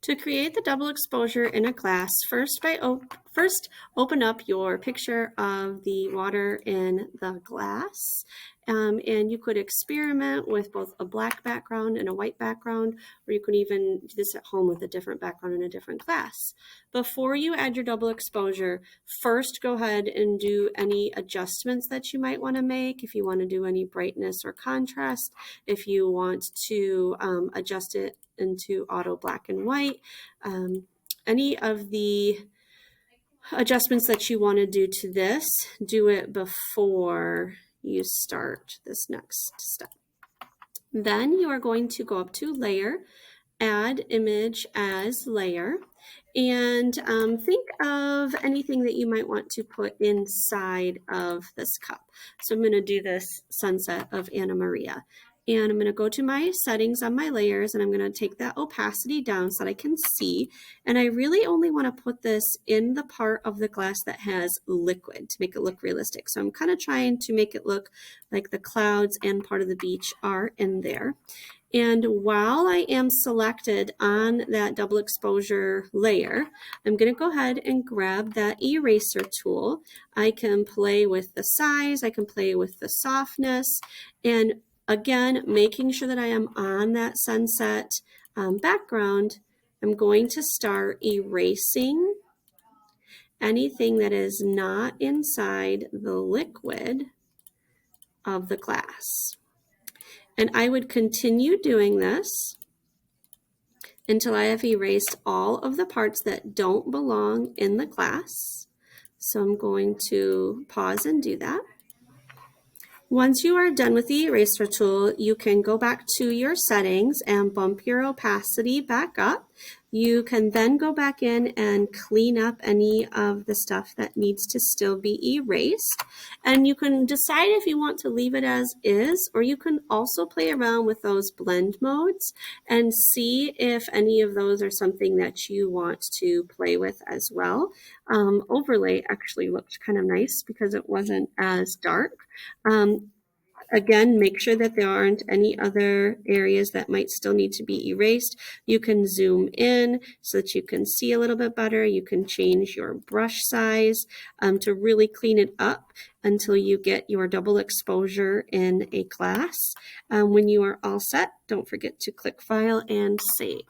To create the double exposure in a glass, first open up your picture of the water in the glass. And you could experiment with both a black background and a white background, or you could even do this at home with a different background in a different glass. Before you add your double exposure, first go ahead and do any adjustments that you might want to make. If you want to do any brightness or contrast, if you want to adjust it into auto black and white, any of the adjustments that you want to do to this, do it before you start this next step. Then you are going to go up to layer, add image as layer, and think of anything that you might want to put inside of this cup. So I'm going to do this sunset of Anna Maria. And I'm going to go to my settings on my layers, and I'm going to take that opacity down so that I can see. And I really only want to put this in the part of the glass that has liquid to make it look realistic. So I'm kind of trying to make it look like the clouds and part of the beach are in there. And while I am selected on that double exposure layer, I'm going to go ahead and grab that eraser tool. I can play with the size, I can play with the softness, and again, making sure that I am on that sunset background, I'm going to start erasing anything that is not inside the liquid of the glass. And I would continue doing this until I have erased all of the parts that don't belong in the glass. So I'm going to pause and do that. Once you are done with the eraser tool, you can go back to your settings and bump your opacity back up. You can then go back in and clean up any of the stuff that needs to still be erased. And you can decide if you want to leave it as is, or you can also play around with those blend modes and see if any of those are something that you want to play with as well. Overlay actually looked kind of nice because it wasn't as dark. Again, make sure that there aren't any other areas that might still need to be erased. You can zoom in so that you can see a little bit better. You can change your brush size to really clean it up until you get your double exposure in a glass. When you are all set, don't forget to click File and Save.